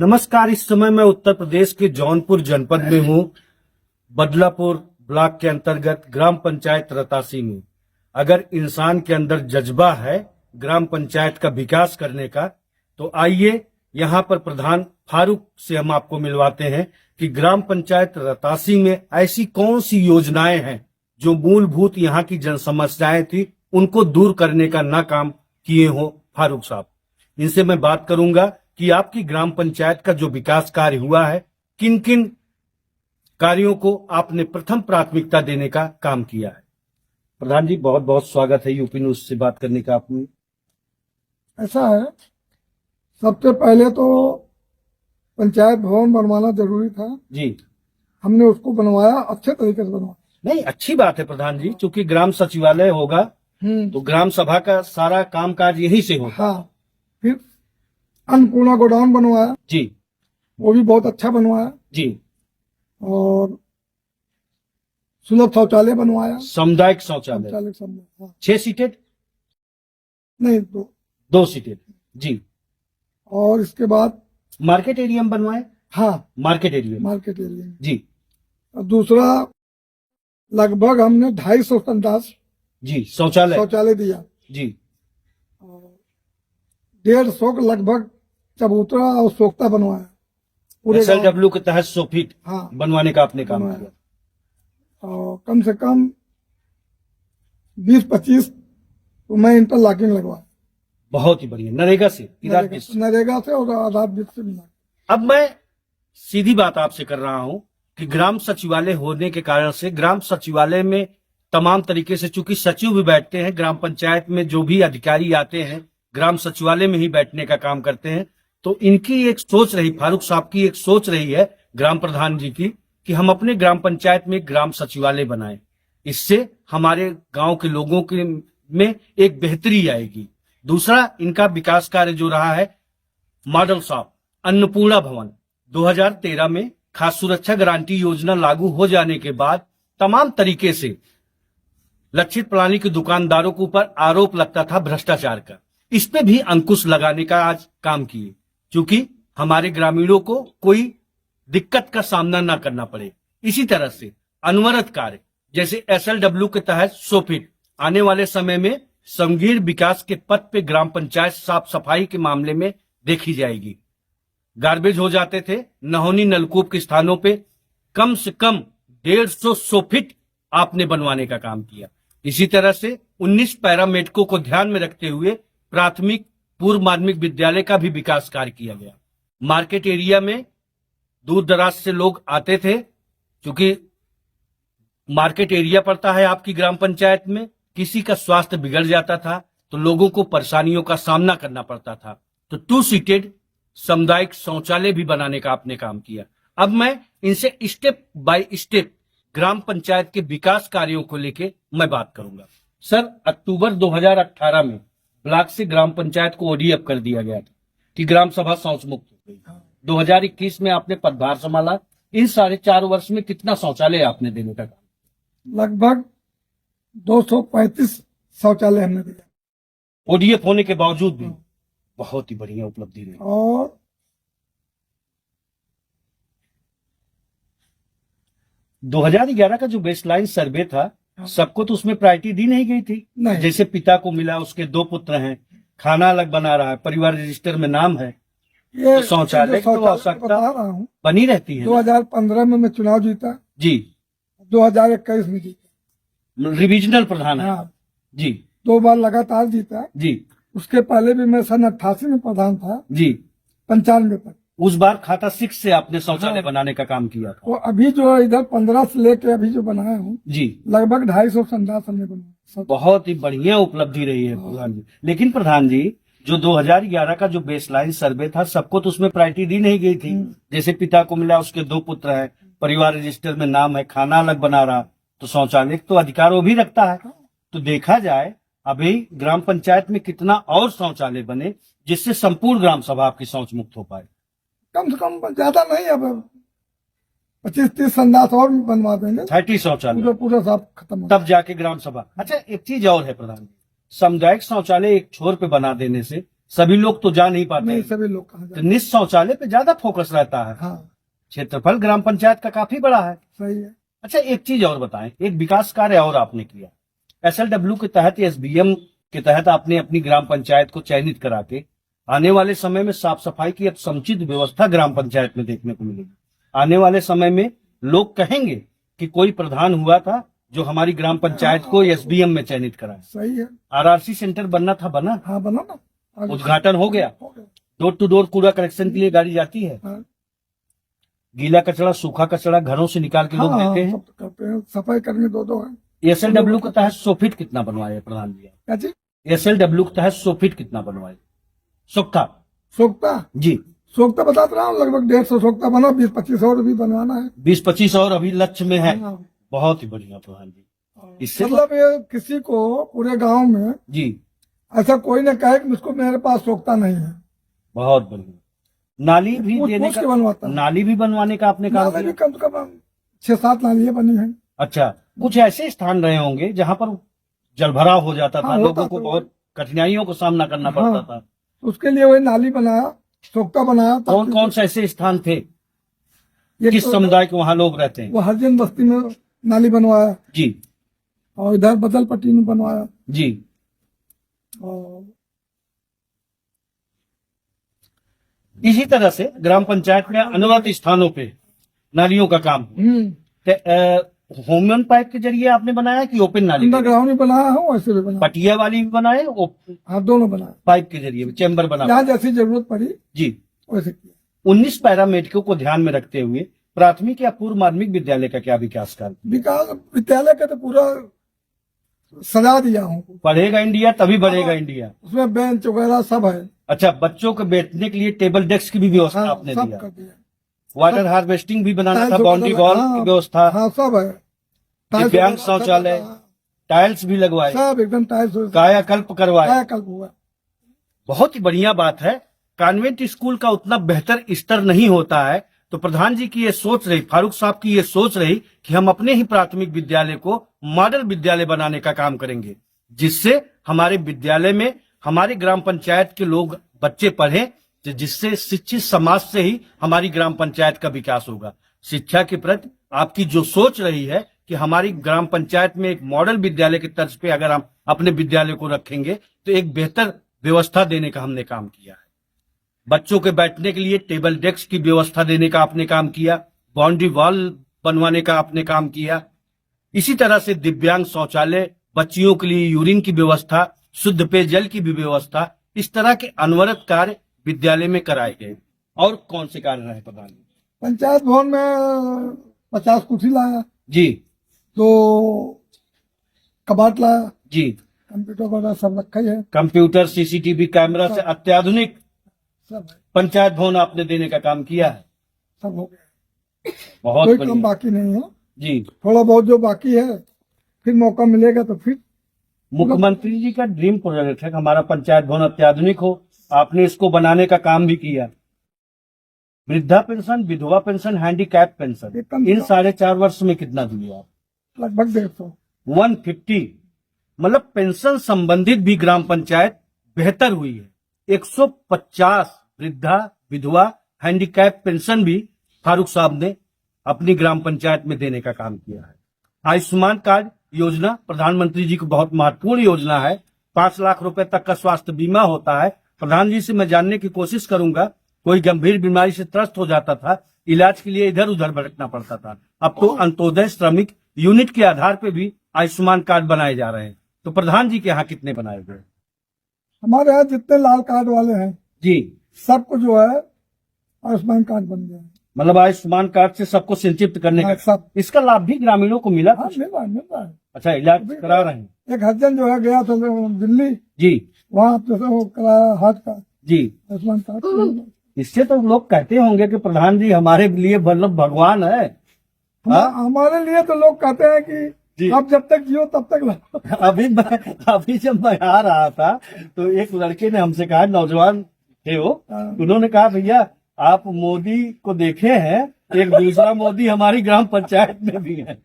नमस्कार। इस समय मैं उत्तर प्रदेश के जौनपुर जनपद में हूँ, बदलापुर ब्लॉक के अंतर्गत ग्राम पंचायत रतासी में। अगर इंसान के अंदर जज्बा है ग्राम पंचायत का विकास करने का, तो आइए यहाँ पर प्रधान फारूक से हम आपको मिलवाते हैं कि ग्राम पंचायत रतासी में ऐसी कौन सी योजनाएं हैं जो मूलभूत यहाँ की जन समस्याएं थी उनको दूर करने का ना काम किए हो फारूक साहब। इनसे मैं बात करूंगा कि आपकी ग्राम पंचायत का जो विकास कार्य हुआ है, किन किन कार्यों को आपने प्रथम प्राथमिकता देने का काम किया है। प्रधान जी, बहुत बहुत स्वागत है यूपी न्यूज से बात करने का आपने। ऐसा है, सबसे पहले तो पंचायत भवन बनवाना जरूरी था जी। हमने उसको बनवाया, अच्छे तरीके से बनवाया। नहीं, अच्छी बात है प्रधान जी, क्योंकि ग्राम सचिवालय होगा तो ग्राम सभा का सारा कामकाज यहीं से होगा। हाँ, फिर अन्नपूर्णा गोडाउन बनवाया जी, वो भी बहुत अच्छा बनवाया जी। और सुलभ शौचालय बनवाया, सामुदायिक शौचालय शौचालय सब। हाँ, 6 सीटेड नहीं 2 सीटेड जी। और इसके बाद मार्केट एरिया में बनवाए। हाँ, मार्केट एरिया में मार्केट एरिया में। जी। और दूसरा लगभग हमने 250 संडास जी शौचालय दिया जी। और 150 का लगभग चबूतरा और सोख्ता बनवाया पूरे गांव। SLW के तहत 100 फीट हाँ, बनवाने का आपने काम बनवाया। किया। और कम से कम 20-25 तो मैं इंटरलॉकिंग लगवाया, बहुत ही बढ़िया। नरेगा से नरेगा से और आधार बीज से मिला। अब मैं सीधी बात आपसे कर रहा हूं कि ग्राम सचिवालय होने के कारण से ग्राम सचिवालय में तमाम तरीके से, चूंकि सचिव भी बैठते हैं ग्राम पंचायत में, जो भी अधिकारी आते हैं ग्राम सचिवालय में ही बैठने का काम करते हैं, तो इनकी एक सोच रही, फारूक साहब की एक सोच रही है ग्राम प्रधान जी की, कि हम अपने ग्राम पंचायत में ग्राम सचिवालय बनाएं। इससे हमारे गांव के लोगों के में एक बेहतरी आएगी। दूसरा, इनका विकास कार्य जो रहा है, मॉडल शॉप, अन्नपूर्णा भवन 2013 में खाद्य सुरक्षा गारंटी योजना लागू हो जाने के बाद तमाम तरीके से लक्षित प्रणाली के दुकानदारों के ऊपर आरोप लगता था भ्रष्टाचार का। इस पे भी अंकुश लगाने का आज काम किए, क्योंकि हमारे ग्रामीणों को कोई दिक्कत का सामना ना करना पड़े। इसी तरह से अनवरत कार्य जैसे SLW के तहत 100 फीट, आने वाले समय में समग्र विकास के पथ पे ग्राम पंचायत साफ सफाई के मामले में देखी जाएगी। गार्बेज हो जाते थे, नहोनी नलकूप के स्थानों पे कम से कम 150 फीट आपने बनवाने का काम किया। इसी तरह से 19 पैरामेडिको को ध्यान में रखते हुए प्राथमिक पूर्व माध्यमिक विद्यालय का भी विकास कार्य किया गया। मार्केट एरिया में दूर दराज से लोग आते थे, क्योंकि मार्केट एरिया पड़ता है आपकी ग्राम पंचायत में, किसी का स्वास्थ्य बिगड़ जाता था तो लोगों को परेशानियों का सामना करना पड़ता था, तो 2 सीटेड सामुदायिक शौचालय भी बनाने का आपने काम किया। अब मैं इनसे स्टेप बाय स्टेप ग्राम पंचायत के विकास कार्यों को लेके मैं बात करूंगा। सर, अक्टूबर 2018 में ब्लॉक से ग्राम पंचायत को ODF कर दिया गया था कि ग्राम सभा शौच मुक्त हो गई। 2021 में आपने पदभार संभाला। इन 4.5 वर्ष में कितना शौचालय आपने देने का काम? लगभग 235 शौचालय हमने दिया ODF होने के बावजूद भी। बहुत ही बढ़िया उपलब्धि रही। और 2011 का जो बेसलाइन सर्वे था, सबको तो उसमें प्रायोरिटी दी नहीं गई थी। नहीं। जैसे पिता को मिला, उसके 2 पुत्र हैं, खाना अलग बना रहा है, परिवार रजिस्टर में नाम है, ये तो शौचालय की तो बता आवश्यकता रहा हूँ। बनी रहती है। 2015 में मैं चुनाव जीता जी। 2021 में जीता। रिविजनल प्रधान है। हाँ, जी 2 बार लगातार जीता। जी उसके पहले भी मैं सन 88 में प्रधान था, जी। 95 तक। उस बार खाता 6 से आपने शौचालय बनाने का काम किया था। तो अभी जो इधर 15 से लेके अभी जो बनाया हूँ, जी, लगभग 250 संडास हमने बनाया। बहुत ही बढ़िया उपलब्धि रही है प्रधान जी। लेकिन प्रधान जी, जो 2011 का जो बेसलाइन सर्वे था, सबको तो उसमें प्रायोरिटी दी नहीं गई थी। जैसे पिता को मिला, उसके 2 पुत्र हैं, परिवार रजिस्टर में नाम है, खाना अलग बना रहा, तो शौचालय तो अधिकार वो भी रखता है। तो देखा जाए अभी ग्राम पंचायत में कितना और शौचालय बने जिससे संपूर्ण ग्राम सभा आपकी शौच मुक्त हो पाए। कम से कम ज्यादा नहीं, अब 25-30 संडास और बनवा देंगे, 30 शौचालय पूरा साफ खत्म, तब जाके ग्राम सभा। अच्छा, एक चीज और है प्रधान जी, सामुदायिक शौचालय एक छोर पे बना देने से सभी लोग तो जा नहीं पाते नहीं, हैं। सभी लोग कहाँ तो जाते। निज शौचालय पे ज्यादा फोकस रहता है। हाँ, क्षेत्रफल ग्राम पंचायत का काफी बड़ा है। सही है। अच्छा, एक चीज और बताएं, एक विकास कार्य और आपने किया SLW के तहत, SBM के तहत आपने अपनी ग्राम पंचायत को चयनित करा के आने वाले समय में साफ सफाई की एक समुचित व्यवस्था ग्राम पंचायत में देखने को मिलेगी। आने वाले समय में लोग कहेंगे कि कोई प्रधान हुआ था जो हमारी ग्राम पंचायत को SBM में चयनित कराए। सही है। RRC सेंटर बनना था, बना, हाँ, बना ना, आगे उद्घाटन हो गया। हो गया। डोर टू डोर कूड़ा कलेक्शन के लिए गाड़ी जाती है। हाँ, गीला कचरा, सूखा कचरा घरों से निकाल के लोग हाँ, देते हैं। सब तो करते हैं। सफाई कर्मी दो हैं। SLW के तहत 100 फीट कितना बनवाए प्रधान जी? क्या चीज? SLW के तहत 100 फीट कितना बनवाए? सोख्ता सोखता जी, सोखता बताता रहा हूँ, लगभग 150 सोखता बना, 20-25 और भी बनवाना है। 20-25 और अभी लक्ष्य में है। हाँ। बहुत ही बढ़िया प्रधान जी। इससे मतलब ये किसी को पूरे गांव में जी, ऐसा कोई न कहे कि मुझको मेरे पास सोखता नहीं है। बहुत बढ़िया। नाली भी पूछ देने पूछ के बनवाता का, हूँ। नाली भी बनवाने का आपने काम नाली भी किया? कम से कम 6-7 नालियां बनी है। अच्छा, कुछ ऐसे स्थान रहे होंगे जहां पर जलभराव हो जाता था, हाँ, लोगों होता को था। बहुत कठिनाइयों का सामना करना हाँ। पड़ता था। उसके लिए वही नाली बनाया, सोखता बनाया। कौन कौन से ऐसे स्थान थे? एक किस तो समुदाय के वहां लोग रहते हैं? वो हरजन बस्ती में नाली बनवाया, जी और इधर बदलपट्टी में बनवाया, जी। और इसी तरह से ग्राम पंचायत में अनवरत स्थानों पे नालियों का काम ह्यूमन पाइप के जरिए आपने बनाया कि ओपन नाली? अंडरग्राउंड भी बनाया हूँ, वैसे भी बनाया। पटिया वाली भी बनाए, हाँ, दोनों बनाया। पाइप के जरिए चैम्बर बना? जहाँ जैसी जरूरत पड़ी जी। वैसे किया। 19 पैरामेडिकों को ध्यान में रखते हुए प्राथमिक या पूर्व माध्यमिक विद्यालय का क्या विकास कार्य? विकास विद्यालय का तो पूरा सजा दिया हूँ। पढ़ेगा इंडिया तभी बढ़ेगा इंडिया। उसमें बेंच वगैरह सब है। अच्छा, बच्चों को बैठने के लिए टेबल डेस्क की भी व्यवस्था हाँ, आपने सब दिया। कर दिया। वाटर हार्वेस्टिंग भी बनाना था, टाइल्स बाउंड्री वगैरह, वॉल हाँ, की व्यवस्था, हाँ, सब है। टाइल्स दिव्यांग वगैरह सब शौचालय, है। टाइल्स भी लगवाए, सब एकदम टाइल्स कायाकल्प करवाए। कायाकल्प हुआ। बहुत ही बढ़िया बात है। कॉन्वेंट स्कूल का उतना बेहतर स्तर नहीं होता है, तो प्रधान जी की ये सोच रही, फारूक साहब की ये सोच रही कि हम अपने ही प्राथमिक विद्यालय को मॉडल विद्यालय बनाने का काम करेंगे, जिससे हमारे विद्यालय में हमारे ग्राम पंचायत के लोग बच्चे पढ़ें, जिससे शिक्षित समाज से ही हमारी ग्राम पंचायत का विकास होगा। शिक्षा के प्रति आपकी जो सोच रही है कि हमारी ग्राम पंचायत में एक मॉडल विद्यालय के तर्ज पे अगर हम अपने विद्यालय को रखेंगे तो एक बेहतर व्यवस्था देने का हमने काम किया है। बच्चों के बैठने के लिए टेबल डेस्क की व्यवस्था देने का आपने काम किया, बाउंड्री वॉल बनवाने का आपने काम किया। इसी तरह से दिव्यांग शौचालय, बच्चियों के लिए यूरिन की व्यवस्था, शुद्ध पेयजल की भी व्यवस्था, इस तरह के अनवरत कार्य विद्यालय में कराए गए। और कौन से कार्य रहे प्रधान? पंचायत भवन में 50 कुर्सी लाया जी तो कबाट लाया, जी। कंप्यूटर वगैरह सब रखा ही है। कंप्यूटर, CCTV कैमरा से अत्याधुनिक सब है, पंचायत भवन आपने देने का काम किया है। सब हो गया। बहुत कोई काम बढ़िया बाकी नहीं है। जी। थोड़ा बहुत जो बाकी है, फिर मौका मिलेगा तो फिर। मुख्यमंत्री जी का ड्रीम प्रोजेक्ट है कि हमारा पंचायत भवन अत्याधुनिक हो। आपने इसको बनाने का काम भी किया। वृद्धा पेंशन, विधवा पेंशन, हैंडीकैप पेंशन, इन 4.5 वर्ष में कितना दिए आप? लगभग 150। 150। मतलब पेंशन संबंधित भी ग्राम पंचायत बेहतर हुई है। 150 वृद्धा, विधवा, हैंडीकैप पेंशन भी फारूक साहब ने अपनी ग्राम पंचायत में देने का काम किया है। आयुष्मान कार्ड योजना प्रधानमंत्री जी की बहुत महत्वपूर्ण योजना है। 5 लाख रुपए तक का स्वास्थ्य बीमा होता है। प्रधान जी से मैं जानने की कोशिश करूंगा, कोई गंभीर बीमारी से त्रस्त हो जाता था, इलाज के लिए इधर उधर भटकना पड़ता था, अब तो अंत्योदय श्रमिक यूनिट के आधार पे भी आयुष्मान कार्ड बनाए जा रहे हैं। तो प्रधान जी के यहाँ कितने बनाए गए? हमारे यहाँ जितने लाल कार्ड वाले हैं जी, सबको जो है आयुष्मान कार्ड बन गया है। मतलब आयुष्मान कार्ड से सबको संचिप्त करने हाँ, का सब। इसका लाभ भी ग्रामीणों को मिला? हाँ, मिल रहा है। अच्छा, इलाज करा रहे हैं? एक हरिजन जो है गया था दिल्ली, जी वहाँ जैसे वो कराया हार्ट का जी। आयुष्मान कार्ड। इससे तो लोग कहते होंगे कि प्रधान जी हमारे लिए मतलब भगवान है। हमारे लिए तो लोग कहते हैं कि आप जब तक जियो तब तक लो। अभी जब मैं आ रहा था तो एक लड़के ने हमसे कहा, नौजवान थे वो, उन्होंने कहा भैया आप मोदी को देखे हैं, एक दूसरा मोदी हमारी ग्राम पंचायत में भी है।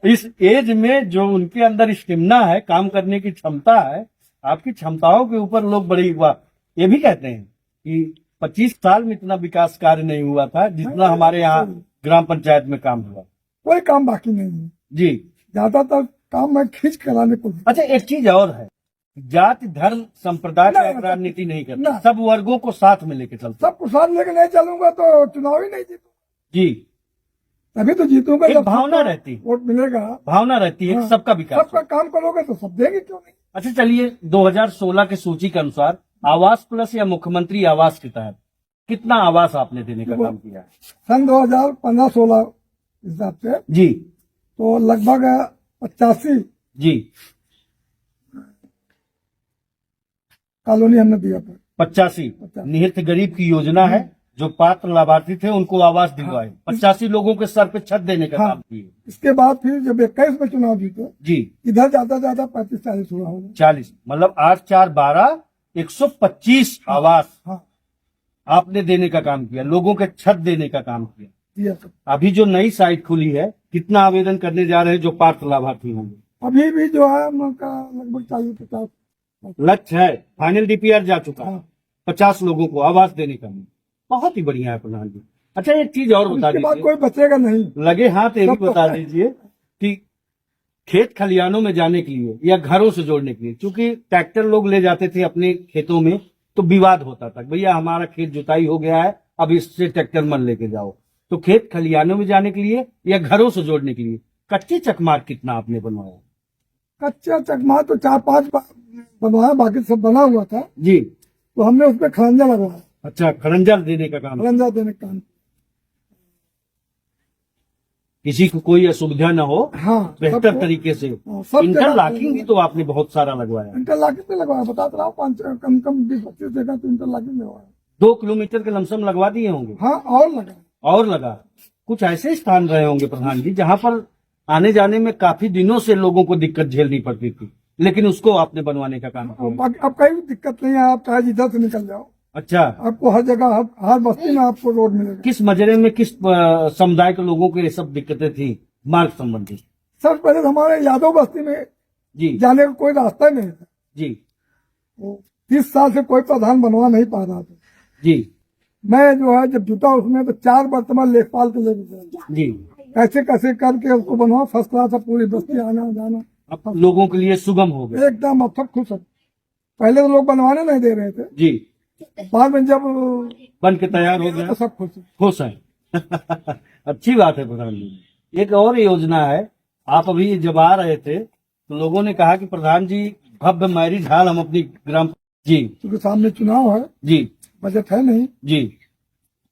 इस एज में जो उनके अंदर स्टेमिना है, काम करने की क्षमता है, आपकी क्षमताओं के ऊपर लोग बड़ी ये भी कहते हैं कि 25 साल में इतना विकास कार्य नहीं हुआ था जितना हमारे यहाँ ग्राम पंचायत में काम हुआ। कोई काम बाकी नहीं है, जी। ज्यादातर काम मैं खींच कराने को। अच्छा, एक चीज और है, जाति धर्म संप्रदाय का राजनीति नहीं करता, सब वर्गों को साथ में लेके चलता। सबको साथ लेके नहीं चलूंगा तो चुनाव ही नहीं जीतूंगा। जी, तभी तो जीतूंगा एक जब भावना रहती है, वोट मिलेगा। भावना रहती है कि हाँ, सबका विकास सबका काम करोगे तो सब देंगे, क्यों नहीं। अच्छा चलिए, 2016 की सूची के अनुसार आवास प्लस या मुख्यमंत्री आवास के तहत कितना आवास आपने देने का काम किया है? सन 2015-16 हिसाब से जी तो लगभग 85 जी, कॉलोनी हमने दिया था। 85 निहित गरीब की योजना है, जो पात्र लाभार्थी थे उनको आवास दिलवाए। 85 लोगों के सर पे छत देने का काम किए। इसके बाद फिर जब 21 में चुनाव जीते, जी, इधर ज्यादा 35-40 हुआ होगा। 40 मतलब 8 4 12 125 आवास हाँ, आपने देने का काम किया, लोगों के छत देने का काम किया। दिया सब। अभी जो नई साइट खुली है, कितना आवेदन करने जा रहे हैं जो पात्र लाभार्थी होंगे? अभी भी जो है उनका लगभग 40-50 लक्ष्य है, फाइनल डीपीआर जा चुका है। हाँ। 50 लोगों को आवास देने का, बहुत ही बढ़िया है प्रधान जी। अच्छा, एक चीज और बता उसके बाद दीजिए, कोई बचेगा नहीं। लगे हाथ ये भी सब तो बता है। दीजिए कि खेत खलियानों में जाने के लिए या घरों से जोड़ने के लिए, क्योंकि ट्रैक्टर लोग ले जाते थे अपने खेतों में तो विवाद होता था, भैया हमारा खेत जुताई हो गया है, अब इससे ट्रैक्टर मत लेके जाओ। तो खेत खलियानों में जाने के लिए या घरों से जोड़ने के लिए कच्चे चकमार कितना आपने बनवाया? कच्चा चकमा तो 4-5 बनवाया, बाकी सब बना हुआ था। जी, तो हमने उसमें खरंजा लगवाया, अच्छा, खरंजा देने का काम, खरंजा देने का काम। किसी को कोई असुविधा न हो, हाँ, बेहतर सबको- तरीके से। हाँ, सब इंटरलॉकिंग भी तो आपने बहुत सारा लगवाया। इंटरलॉकिंग पे लगवाया, बता रहा हूँ, कम 20-25 जगह तो इंटरलॉकिंग लगवाया। 2 किलोमीटर के लमसम लगवा दिए होंगे हाँ, और लगा। और लगा। कुछ ऐसे स्थान रहे होंगे प्रधान जी जहां पर आने जाने में काफी दिनों से लोगों को दिक्कत झेलनी पड़ती थी, लेकिन उसको आपने बनवाने का काम किया। बाकी अब कहीं भी दिक्कत नहीं है, आप चाहे जिधर से निकल जाओ, अच्छा, आपको हर जगह हर बस्ती में आपको रोड मिलेगा। किस मजरे में किस समुदाय के लोगों को ये सब दिक्कतें थी मार्ग संबंधी? सबसे पहले तो हमारे यादव बस्ती में जी जाने का कोई रास्ता ही नहीं था। जी 30 साल से कोई प्रधान बनवा नहीं पा रहा था। जी मैं जो है जब जुटा उसमें तो 4 वर्तमान लेखपाल के लेके गया, जी, कैसे करके उसको बनवा, फर्स्ट क्लास, पूरी बस्ती आना जाना अब लोगों के लिए सुगम हो गया। एकदम। अब सब खुश है। पहले तो लोग बनवाने नहीं दे रहे थे, जी, बाद में जब बन के तैयार हो गया तो सब खुश है। खुश है। अच्छी बात है प्रधान जी। एक और योजना है, आप अभी जब आ रहे थे तो लोगों ने कहा कि प्रधान जी भव्य मैरिज हॉल हम अपनी ग्राम, जी क्योंकि सामने चुनाव है, जी बजट है नहीं, जी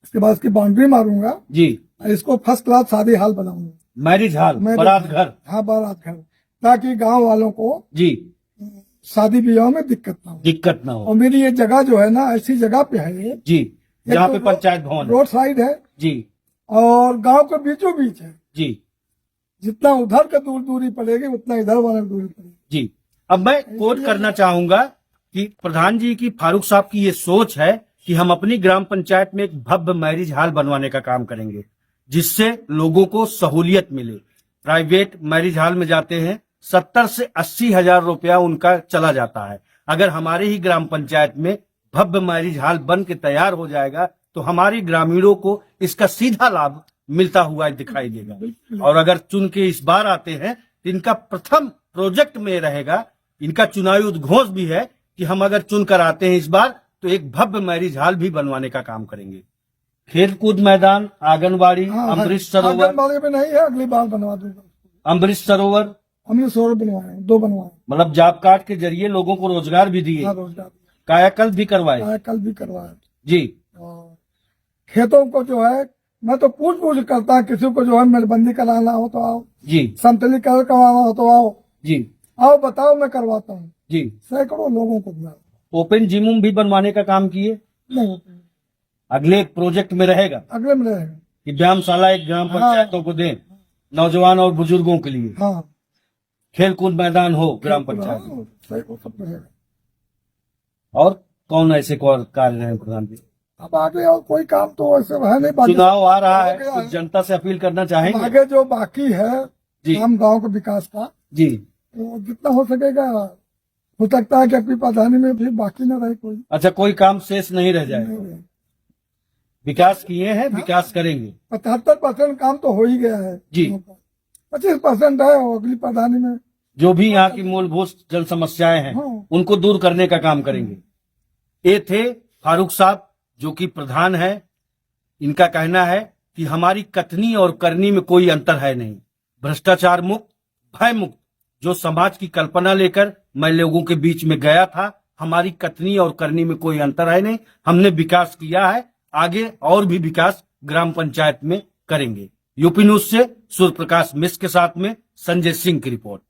इसके बाद इसकी बाउंड्री मारूंगा, जी, इसको फर्स्ट क्लास शादी हॉल बनाऊंगा। मैरिज हॉल, बारात घर। हाँ, बारात घर, ताकि गांव वालों को जी, शादी ब्याह में दिक्कत ना हो। दिक्कत ना हो। और मेरी ये जगह जो है ना, ऐसी जगह पे है ये, जी, जहाँ पे तो पंचायत भवन है। रोड साइड है जी और गांव के बीचों बीच है। जी जितना उधर का दूरी पड़ेगी उतना इधर वाला दूरी पड़ेगी। जी। अब मैं कोट करना चाहूंगा कि प्रधान जी की, फारूक साहब की ये सोच है कि हम अपनी ग्राम पंचायत में एक भव्य मैरिज हॉल बनवाने का काम करेंगे, जिससे लोगों को सहूलियत मिले। प्राइवेट मैरिज हॉल में जाते हैं 70 से 80 हजार रुपया उनका चला जाता है। अगर हमारे ही ग्राम पंचायत में भव्य मैरिज हॉल बन के तैयार हो जाएगा तो हमारे ग्रामीणों को इसका सीधा लाभ मिलता हुआ दिखाई देगा। और अगर चुन के इस बार आते हैं तो इनका प्रथम प्रोजेक्ट में रहेगा, इनका चुनावी उद्घोष भी है कि हम अगर चुन कर आते हैं इस बार तो एक भव्य मैरिज हॉल भी बनवाने का काम करेंगे। खेल कूद मैदान, आंगनबाड़ी, अमृत सरोवर, आंगनबाड़ी में नहीं है, अगली बार बनवा दूंगा। अमृत सरोवर, हमने 100 बनवाए, 2 बनवाए। मतलब जॉब कार्ड के जरिए लोगों को रोजगार भी दिए, हाँ, रोजगार कायाकल्प भी करवाए। कल भी करवाया। जी, और खेतों को जो है, मैं तो पूछ करता है, किसी को जो है मेलबंदी कराना हो तो आओ, जी समतली कलर करवाना हो तो आओ, जी आओ बताओ, मैं करवाता हूँ। जी। सैकड़ों लोगों को दिया, ओपन जिम भी बनवाने का काम किए, नहीं होते, अगले एक प्रोजेक्ट में रहेगा अगले में रहेगा। कि व्यायामशाला एक ग्राम पंचायतों को दें, नौजवान और बुजुर्गों के लिए हाँ, खेल कूद मैदान हो ग्राम पंचायत में। सैकड़ों सब रहेगा। और कौन ऐसे कार्य हैं प्रधान जी? अब आगे और कोई काम तो ऐसे है नहीं। बाकी चुनाव आ रहा है, हो गया कुछ जनता से अपील करना चाहेंगे? आगे जो बाकी है जी हम गांव के विकास का, जी तो जितना हो सकेगा हो सकता है कि अपनी प्रधानी में फिर बाकी न रहे कोई। अच्छा, कोई काम शेष नहीं रह जाएगा। विकास किए हैं, विकास करेंगे। 75% काम तो हो ही गया है जी। 25% है और अगली प्रधानी में। जो भी यहाँ की मूलभूत जन समस्याएं हैं हाँ। उनको दूर करने का काम करेंगे। ये थे फारूक साहब, जो कि प्रधान है। इनका कहना है कि हमारी कथनी और करनी में कोई अंतर है नहीं। भ्रष्टाचार मुक्त, भय मुक्त जो समाज की कल्पना लेकर मैं लोगों के बीच में गया था, हमारी कथनी और करनी में कोई अंतर है नहीं। हमने विकास किया है, आगे और भी विकास ग्राम पंचायत में करेंगे। यूपी न्यूज से सूर्य प्रकाश मिश्र के साथ में संजय सिंह की रिपोर्ट।